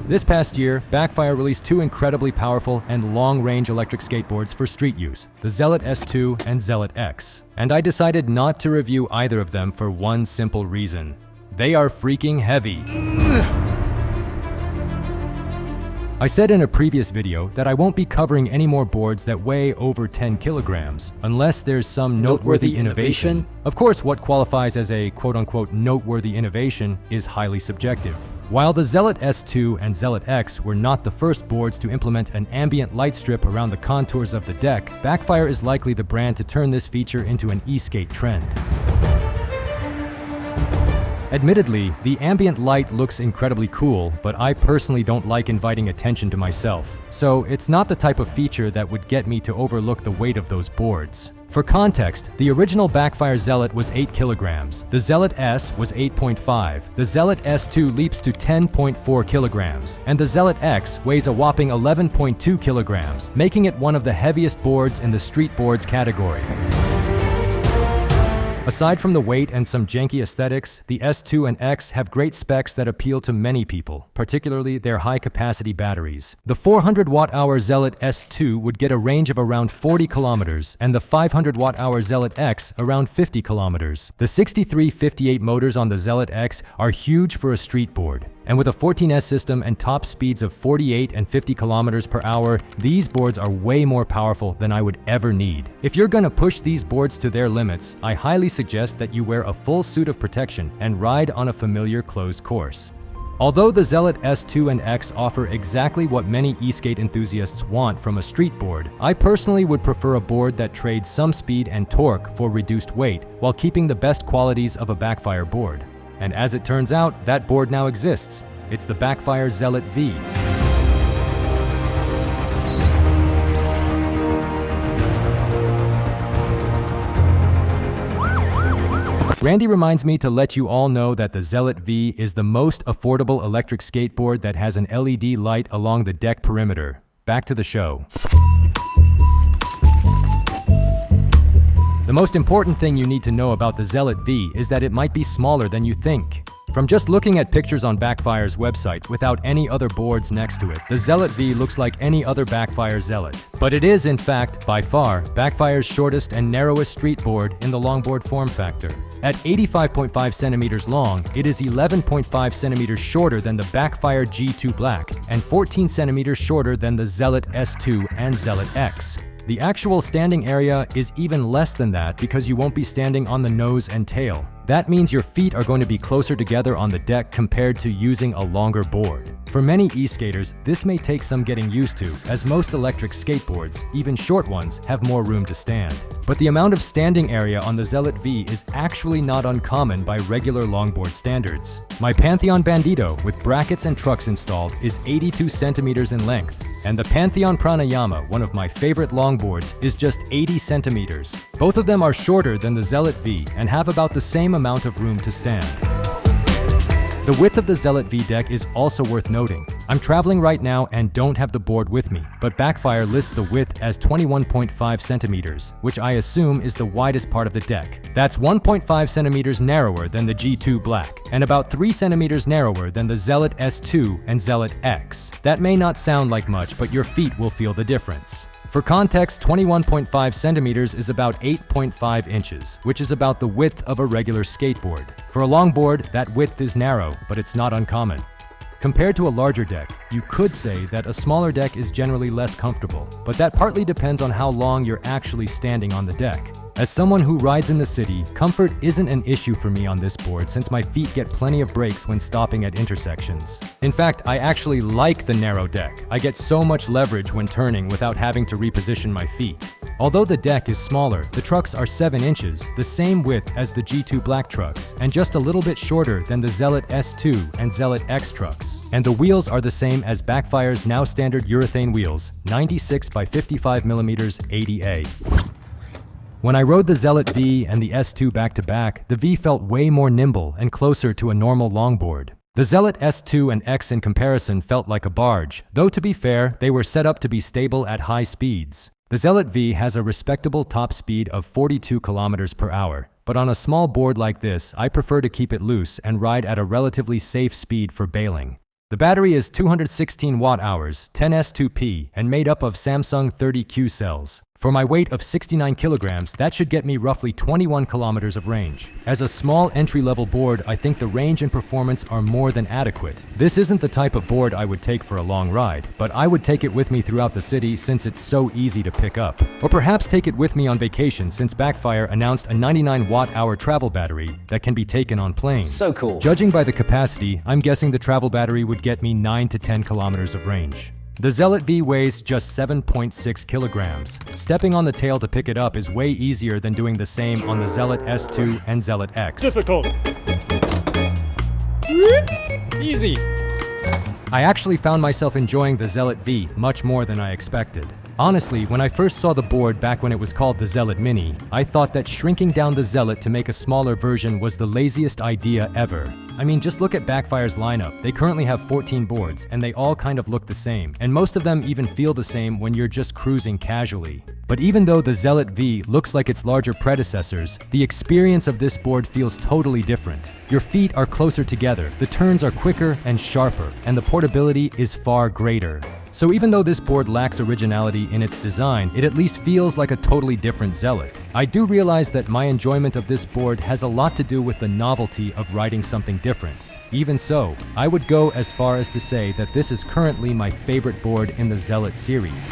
This past year, Backfire released two incredibly powerful and long-range electric skateboards for street use, the Zealot S2 and Zealot X. And I decided not to review either of them for one simple reason. They are freaking heavy. I said in a previous video that I won't be covering any more boards that weigh over 10 kilograms, unless there's some noteworthy innovation. Of course, what qualifies as a quote-unquote noteworthy innovation is highly subjective. While the Zealot S2 and Zealot X were not the first boards to implement an ambient light strip around the contours of the deck, Backfire is likely the brand to turn this feature into an e-skate trend. Admittedly, the ambient light looks incredibly cool, but I personally don't like inviting attention to myself, so it's not the type of feature that would get me to overlook the weight of those boards. For context, the original Backfire Zealot was 8 kilograms, the Zealot S was 8.5, the Zealot S2 leaps to 10.4 kilograms, and the Zealot X weighs a whopping 11.2 kilograms, making it one of the heaviest boards in the street boards category. Aside from the weight and some janky aesthetics, the S2 and X have great specs that appeal to many people, particularly their high-capacity batteries. The 400 watt-hour Zealot S2 would get a range of around 40 kilometers, and the 500 watt-hour Zealot X around 50 kilometers. The 6358 motors on the Zealot X are huge for a street board. And with a 14S system and top speeds of 48 and 50 kilometers per hour, these boards are way more powerful than I would ever need. If you're gonna push these boards to their limits, I highly suggest that you wear a full suit of protection and ride on a familiar closed course. Although the Zealot S2 and X offer exactly what many e-skate enthusiasts want from a street board, I personally would prefer a board that trades some speed and torque for reduced weight while keeping the best qualities of a Backfire board. And as it turns out, that board now exists. It's the Backfire Zealot V. Randy reminds me to let you all know that the Zealot V is the most affordable electric skateboard that has an LED light along the deck perimeter. Back to the show. The most important thing you need to know about the Zealot V is that it might be smaller than you think. From just looking at pictures on Backfire's website without any other boards next to it, the Zealot V looks like any other Backfire Zealot. But it is, in fact, by far, Backfire's shortest and narrowest street board in the longboard form factor. At 85.5 centimeters long, it is 11.5 centimeters shorter than the Backfire G2 Black and 14 centimeters shorter than the Zealot S2 and Zealot X. The actual standing area is even less than that because you won't be standing on the nose and tail. That means your feet are going to be closer together on the deck compared to using a longer board. For many e-skaters, this may take some getting used to, as most electric skateboards, even short ones, have more room to stand. But the amount of standing area on the Zealot V is actually not uncommon by regular longboard standards. My Pantheon Bandito, with brackets and trucks installed, is 82 centimeters in length, and the Pantheon Pranayama, one of my favorite longboards, is just 80 centimeters. Both of them are shorter than the Zealot V and have about the same amount of room to stand. The width of the Zealot V deck is also worth noting. I'm traveling right now and don't have the board with me, but Backfire lists the width as 21.5 centimeters, which I assume is the widest part of the deck. That's 1.5 centimeters narrower than the G2 Black, and about 3 centimeters narrower than the Zealot S2 and Zealot X. That may not sound like much, but your feet will feel the difference. For context, 21.5 centimeters is about 8.5 inches, which is about the width of a regular skateboard. For a longboard, that width is narrow, but it's not uncommon. Compared to a larger deck, you could say that a smaller deck is generally less comfortable, but that partly depends on how long you're actually standing on the deck. As someone who rides in the city, comfort isn't an issue for me on this board since my feet get plenty of breaks when stopping at intersections. In fact, I actually like the narrow deck. I get so much leverage when turning without having to reposition my feet. Although the deck is smaller, the trucks are 7 inches, the same width as the G2 Black trucks, and just a little bit shorter than the Zealot S2 and Zealot X trucks. And the wheels are the same as Backfire's now standard urethane wheels, 96 by 55 millimeters ADA. When I rode the Zealot V and the S2 back-to-back, the V felt way more nimble and closer to a normal longboard. The Zealot S2 and X in comparison felt like a barge, though to be fair, they were set up to be stable at high speeds. The Zealot V has a respectable top speed of 42 kilometers per hour, but on a small board like this, I prefer to keep it loose and ride at a relatively safe speed for bailing. The battery is 216 watt-hours, 10S2P, and made up of Samsung 30Q cells. For my weight of 69 kilograms, that should get me roughly 21 kilometers of range. As a small entry-level board, I think the range and performance are more than adequate. This isn't the type of board I would take for a long ride, but I would take it with me throughout the city since it's so easy to pick up. Or perhaps take it with me on vacation since Backfire announced a 99 watt-hour travel battery that can be taken on planes. So cool. Judging by the capacity, I'm guessing the travel battery would get me 9 to 10 kilometers of range. The Zealot V weighs just 7.6 kilograms. Stepping on the tail to pick it up is way easier than doing the same on the Zealot S2 and Zealot X. Difficult. Easy. I actually found myself enjoying the Zealot V much more than I expected. Honestly, when I first saw the board back when it was called the Zealot Mini, I thought that shrinking down the Zealot to make a smaller version was the laziest idea ever. I mean, just look at Backfire's lineup. They currently have 14 boards, and they all kind of look the same, and most of them even feel the same when you're just cruising casually. But even though the Zealot V looks like its larger predecessors, the experience of this board feels totally different. Your feet are closer together, the turns are quicker and sharper, and the portability is far greater. So even though this board lacks originality in its design, it at least feels like a totally different Zealot. I do realize that my enjoyment of this board has a lot to do with the novelty of riding something different. Even so, I would go as far as to say that this is currently my favorite board in the Zealot series.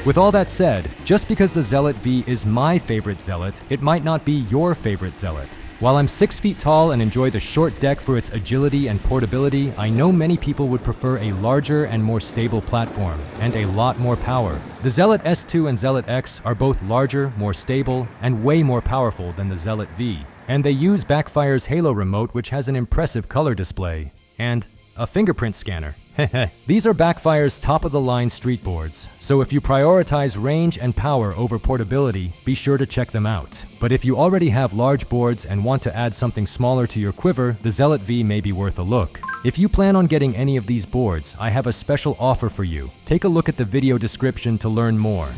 With all that said, just because the Zealot V is my favorite Zealot, it might not be your favorite Zealot. While I'm 6 feet tall and enjoy the short deck for its agility and portability, I know many people would prefer a larger and more stable platform, and a lot more power. The Zealot S2 and Zealot X are both larger, more stable, and way more powerful than the Zealot V. And they use Backfire's Halo remote, which has an impressive color display, and a fingerprint scanner. These are Backfire's top-of-the-line street boards, so if you prioritize range and power over portability, be sure to check them out. But if you already have large boards and want to add something smaller to your quiver, the Zealot V may be worth a look. If you plan on getting any of these boards, I have a special offer for you. Take a look at the video description to learn more.